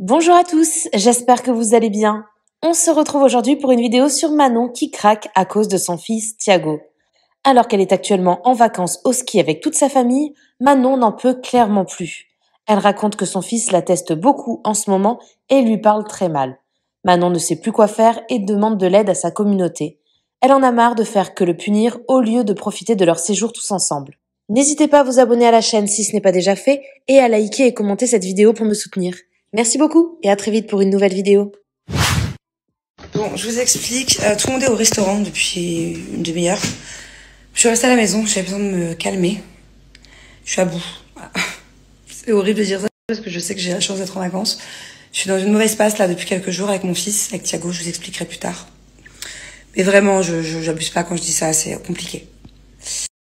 Bonjour à tous, j'espère que vous allez bien. On se retrouve aujourd'hui pour une vidéo sur Manon qui craque à cause de son fils Thiago. Alors qu'elle est actuellement en vacances au ski avec toute sa famille, Manon n'en peut clairement plus. Elle raconte que son fils la teste beaucoup en ce moment et lui parle très mal. Manon ne sait plus quoi faire et demande de l'aide à sa communauté. Elle en a marre de faire que le punir au lieu de profiter de leur séjour tous ensemble. N'hésitez pas à vous abonner à la chaîne si ce n'est pas déjà fait et à liker et commenter cette vidéo pour me soutenir. Merci beaucoup et à très vite pour une nouvelle vidéo. Bon, je vous explique. Tout le monde est au restaurant depuis une demi-heure. Je suis restée à la maison, j'avais besoin de me calmer. Je suis à bout. C'est horrible de dire ça parce que je sais que j'ai la chance d'être en vacances. Je suis dans une mauvaise passe là depuis quelques jours avec mon fils, avec Thiago, je vous expliquerai plus tard. Mais vraiment, j'abuse pas quand je dis ça, c'est compliqué.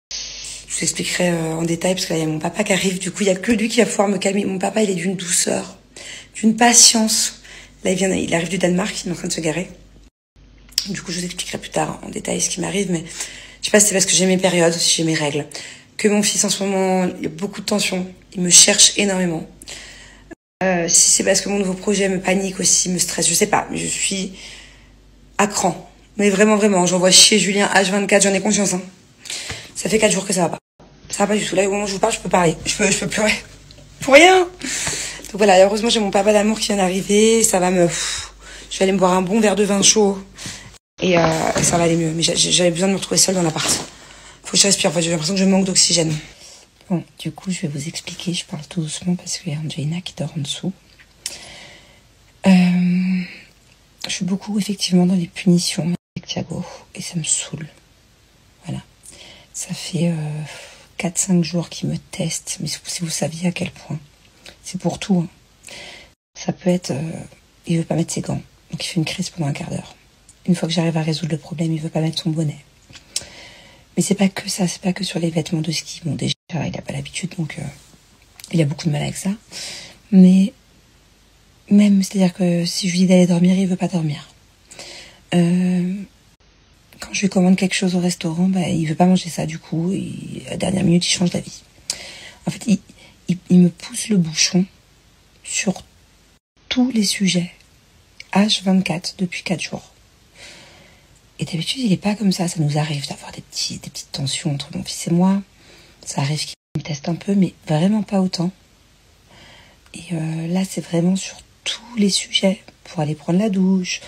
Je vous expliquerai en détail parce que là il y a mon papa qui arrive, du coup il y a que lui qui va pouvoir me calmer. Mon papa il est d'une douceur, d'une patience. Là il arrive du Danemark, il est en train de se garer. Du coup je vous expliquerai plus tard en détail ce qui m'arrive, mais je sais pas si c'est parce que j'ai mes périodes, si j'ai mes règles. Que mon fils en ce moment, il y a beaucoup de tension, il me cherche énormément. Si c'est parce que mon nouveau projet me panique aussi, me stresse, je sais pas, mais je suis à cran. Mais vraiment, j'envoie chier Julien H24, j'en ai conscience. Hein. Ça fait 4 jours que ça va pas. Ça va pas du tout. Là, au moment où je vous parle, je peux parler. Je peux pleurer. Pour rien. Donc voilà, heureusement, j'ai mon papa d'amour qui vient d'arriver. Ça va me... Je vais aller me boire un bon verre de vin chaud. Et ça va aller mieux. Mais j'avais besoin de me retrouver seule dans l'appart. Faut que je respire. En fait, j'ai l'impression que je manque d'oxygène. Bon, du coup, je vais vous expliquer. Je parle tout doucement parce qu'il y a Angelina qui dort en dessous. Je suis beaucoup, effectivement, dans les punitions avec Thiago. Et ça me saoule. Voilà. Ça fait 4-5 jours qu'il me teste. Mais si vous saviez à quel point. C'est pour tout. Hein. Ça peut être... il veut pas mettre ses gants. Donc il fait une crise pendant un quart d'heure. Une fois que j'arrive à résoudre le problème, il veut pas mettre son bonnet. Mais c'est pas que ça. C'est pas que sur les vêtements de ski. Bon, déjà, il a pas l'habitude. Donc il a beaucoup de mal avec ça. Mais même, c'est-à-dire que si je lui dis d'aller dormir, il veut pas dormir. Quand je lui commande quelque chose au restaurant, il veut pas manger ça du coup. Et à la dernière minute, il change d'avis. En fait, il me pousse le bouchon sur tous les sujets. H24 depuis 4 jours. Et d'habitude, il est pas comme ça. Ça nous arrive d'avoir des petites tensions entre mon fils et moi. Ça arrive qu'il me teste un peu, mais vraiment pas autant. Et là, c'est vraiment sur tous les sujets. Pour aller prendre la douche,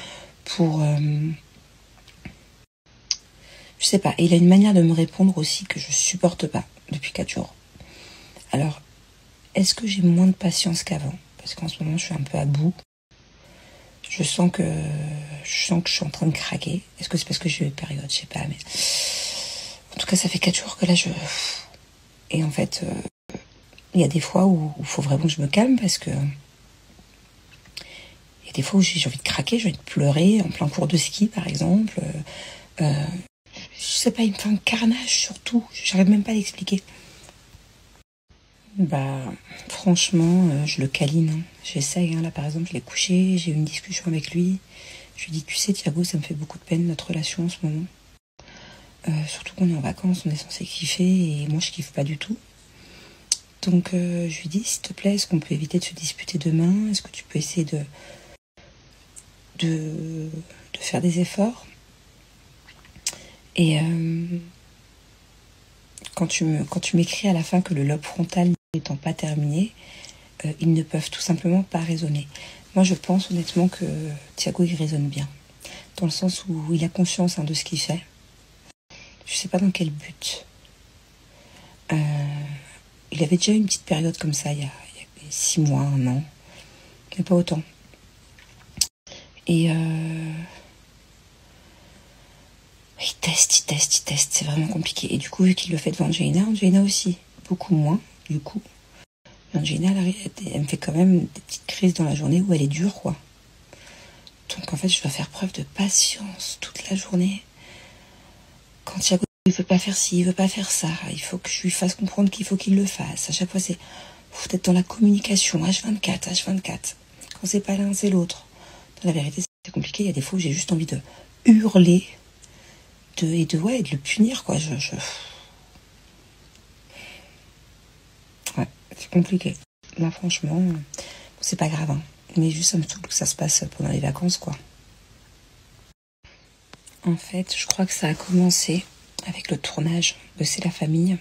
pour... je sais pas. Et il a une manière de me répondre aussi que je supporte pas depuis 4 jours. Alors, est-ce que j'ai moins de patience qu'avant? Parce qu'en ce moment, je suis un peu à bout. Je sens que je suis en train de craquer. Est-ce que c'est parce que j'ai eu une période? Je sais pas, mais... En tout cas, ça fait 4 jours que là, Et en fait, il y a des fois où il faut vraiment que je me calme parce que... Il y a des fois où j'ai envie de craquer, j'ai envie de pleurer, en plein cours de ski, par exemple. Je sais pas, il me fait un carnage surtout. J'arrive même pas à l'expliquer. Franchement, je le câline. Hein. J'essaye. Hein. Là, par exemple, je l'ai couché, j'ai eu une discussion avec lui. Je lui ai dit, tu sais, Thiago, ça me fait beaucoup de peine, notre relation en ce moment. Surtout qu'on est en vacances, on est censé kiffer, et moi, je kiffe pas du tout. Donc, je lui ai dit, s'il te plaît, est-ce qu'on peut éviter de se disputer demain? Est-ce que tu peux essayer de faire des efforts? Et quand tu m'écris à la fin que le lobe frontal n'étant pas terminé, ils ne peuvent tout simplement pas raisonner. Moi, je pense honnêtement que Thiago, il raisonne bien. Dans le sens où il a conscience de ce qu'il fait. Je sais pas dans quel but. Il avait déjà eu une petite période comme ça, il y a 6 mois, 1 an. Mais pas autant. Et il teste. C'est vraiment compliqué. Et du coup, vu qu'il le fait devant Angelina aussi, beaucoup moins, du coup. Angelina, elle me fait quand même des petites crises dans la journée où elle est dure, quoi. Donc, en fait, je dois faire preuve de patience toute la journée. Quand Thiago ne veut pas faire ci, il veut pas faire ça, il faut que je lui fasse comprendre qu'il faut qu'il le fasse. À chaque fois, c'est d'être dans la communication, H24. Quand c'est pas l'un, c'est l'autre. Dans la vérité, c'est compliqué. Il y a des fois où j'ai juste envie de hurler et de le punir, quoi. Ouais, c'est compliqué. Là, franchement, c'est pas grave. Hein. Mais juste, ça me saoule que ça se passe pendant les vacances, quoi. En fait, je crois que ça a commencé avec le tournage de C'est la famille.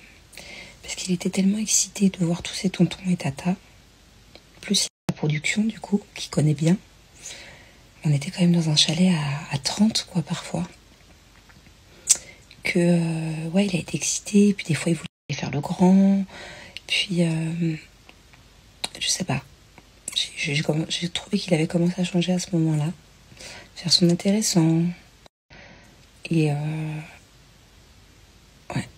Parce qu'il était tellement excité de voir tous ses tontons et tatas. Plus la production, du coup, qu'il connaît bien. On était quand même dans un chalet à 30, quoi, parfois. Ouais, il a été excité. Puis des fois, il voulait faire le grand. Puis, je sais pas. J'ai trouvé qu'il avait commencé à changer à ce moment-là. Faire son intéressant. Et ouais.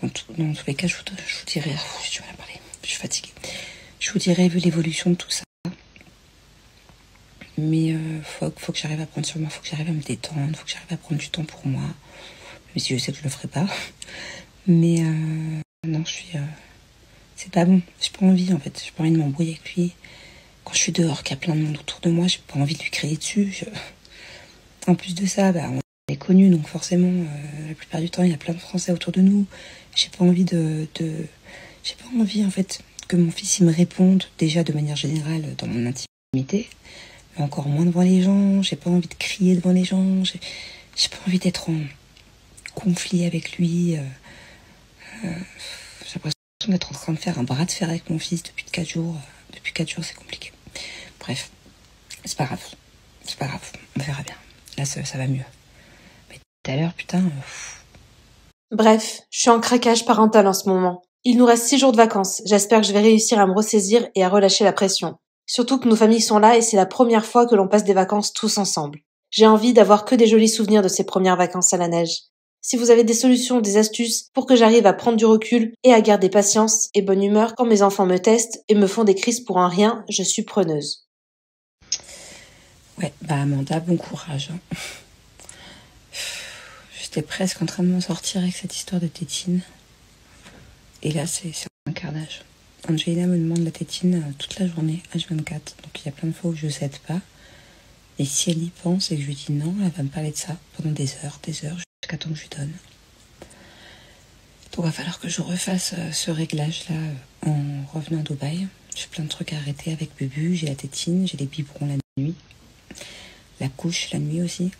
Dans tous les cas, je vous dirai. J'ai du mal à parler. Je suis fatiguée. Je vous dirai, vu l'évolution de tout ça. Mais faut que j'arrive à prendre sur moi. Faut que j'arrive à me détendre. Faut que j'arrive à prendre du temps pour moi. Même si je sais que je le ferai pas. Mais non, c'est pas bon. J'ai pas envie, en fait. J'ai pas envie de m'embrouiller avec lui. Quand je suis dehors, qu'il y a plein de monde autour de moi, j'ai pas envie de lui crier dessus. En plus de ça, on est connus, donc forcément, la plupart du temps, il y a plein de Français autour de nous. J'ai pas envie j'ai pas envie, en fait, que mon fils, il me réponde, déjà de manière générale, dans mon intimité, mais encore moins devant les gens. J'ai pas envie de crier devant les gens. J'ai pas envie d'être en conflit avec lui. J'ai l'impression d'être en train de faire un bras de fer avec mon fils depuis 4 jours. Depuis 4 jours, c'est compliqué. Bref, c'est pas grave. C'est pas grave, on verra bien. Là, ça va mieux. Mais tout à l'heure, putain... Bref, je suis en craquage parental en ce moment. Il nous reste 6 jours de vacances. J'espère que je vais réussir à me ressaisir et à relâcher la pression. Surtout que nos familles sont là et c'est la première fois que l'on passe des vacances tous ensemble. J'ai envie d'avoir que des jolis souvenirs de ces premières vacances à la neige. Si vous avez des solutions, des astuces pour que j'arrive à prendre du recul et à garder patience et bonne humeur quand mes enfants me testent et me font des crises pour un rien, je suis preneuse. Ouais, Amanda, bon courage. J'étais presque en train de m'en sortir avec cette histoire de tétine. Et là, c'est un carnage. Angelina me demande la tétine toute la journée, H24. Donc il y a plein de fois où je ne cède pas. Et si elle y pense et que je lui dis non, elle va me parler de ça pendant des heures, jusqu'à temps que je lui donne. Donc il va falloir que je refasse ce réglage-là en revenant à Dubaï. J'ai plein de trucs à arrêter avec Bubu. J'ai la tétine, j'ai les biberons la nuit. La couche la nuit aussi.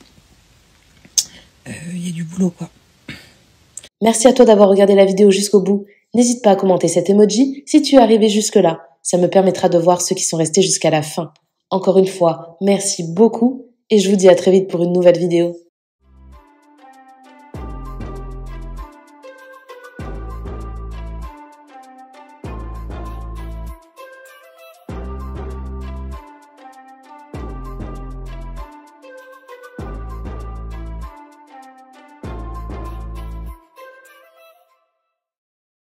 Il y a du boulot, quoi. Merci à toi d'avoir regardé la vidéo jusqu'au bout. N'hésite pas à commenter cet emoji si tu es arrivé jusque-là. Ça me permettra de voir ceux qui sont restés jusqu'à la fin. Encore une fois, merci beaucoup et je vous dis à très vite pour une nouvelle vidéo.